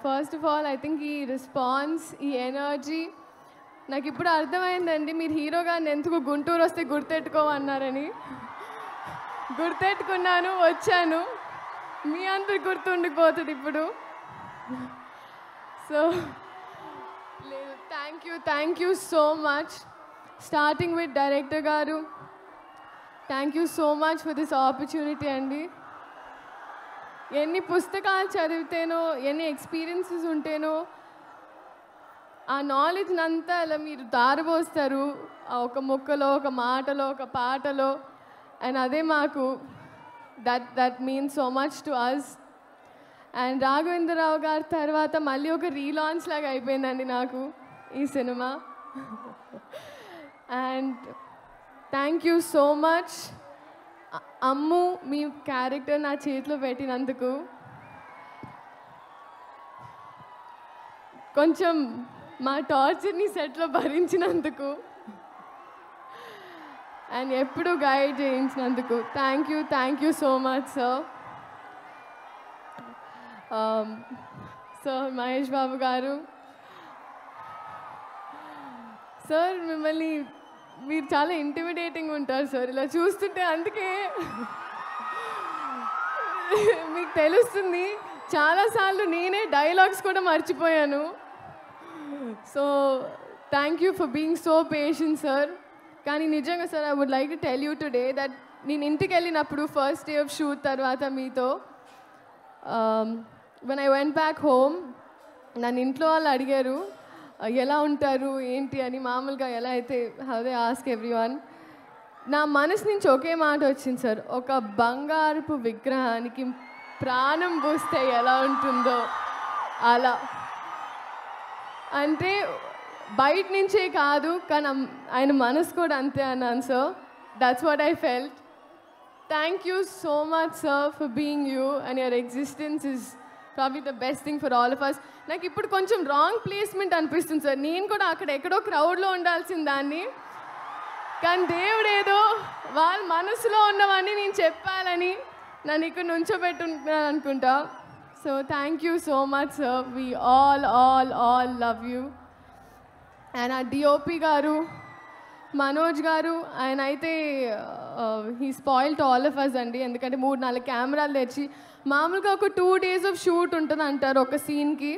First of all I think ఈ response, ఈ energy నాకు ఇప్పుడు అర్థమైందండి. మీరు హీరో గారిని ఎందుకు గుంటూరు వస్తే గుర్తెట్టుకోమన్నారని. గుర్తెట్టుకున్నాను, వచ్చాను. మీ అందరు గుర్తుండిపోతుంది ఇప్పుడు. సో లేదు, thank you so much. Starting with director గారు, thank you so much for this opportunity అండి. ఎన్ని పుస్తకాలు చదివితేనో, ఎన్ని ఎక్స్పీరియన్సెస్ ఉంటేనో ఆ నాలెడ్జ్ అంతా అలా మీరు దారబోస్తారు ఒక ముక్కలో, ఒక మాటలో, ఒక పాటలో. అండ్ అదే మాకు that means so much to us. And Raghavendra Rao గారి తర్వాత మళ్ళీ ఒక రీలాంచ్ లాగా అయిపోయిందండి నాకు ఈ సినిమా. And thank you so much Ammu, మీ క్యారెక్టర్ నా చేతిలో పెట్టినందుకు. కొంచెం మా టార్చర్ని సెట్లో భరించినందుకు అండ్ ఎప్పుడు గైడ్ చేయించినందుకు thank you so much sir. Sir Mahesh Babu గారు, సార్ మిమ్మల్ని మీరు చాలా ఇంటిమిడేటింగ్ ఉంటారు సార్. ఇలా చూస్తుంటే అందుకే మీకు తెలుస్తుంది. చాలాసార్లు నేనే డైలాగ్స్ కూడా మర్చిపోయాను. So thank you for being so patient sir. కానీ నిజంగా sir, I would like to tell you today that నేను ఇంటికి వెళ్ళినప్పుడు ఫస్ట్ డే ఆఫ్ షూట్ తర్వాత మీతో when I went back home, నన్ను ఇంట్లో వాళ్ళు అడిగారు ఎలా ఉంటారు ఏంటి అని. మామూలుగా ఎలా అయితే హౌ దే ఆస్క్ ఎవ్రీవన్. నా మనసు నుంచి ఒకే మాట వచ్చింది సార్, ఒక బంగారపు విగ్రహానికి ప్రాణం పోస్తే ఎలా ఉంటుందో అలా. అంటే బయట నుంచే కాదు, కానీ ఆయన మనసు కూడా అంతే అన్నాను sir. That's what I felt. Thank you so much sir for being you and your existence is probably the best thing for all of us. నాకు ఇప్పుడు కొంచెం రాంగ్ ప్లేస్మెంట్ అనిపిస్తుంది సార్. నేను కూడా అక్కడ ఎక్కడో క్రౌడ్లో ఉండాల్సిన దాన్ని, కానీ దేవుడు ఏదో వాళ్ళ మనసులో ఉన్నవన్నీ నేను చెప్పాలని నన్ను ఇక్కడ నుంచోబెట్టుకుంటున్నాను అనుకుంటా. So thank you so much sir. We all love you. And uh DOP గారు మనోజ్ గారు, ఆయన అయితే he spoiled all of us అండి. ఎందుకంటే 3-4 కెమెరాలు తెచ్చి, మామూలుగా ఒక 2 days ఆఫ్ షూట్ ఉంటుంది అంటారు ఒక సీన్కి.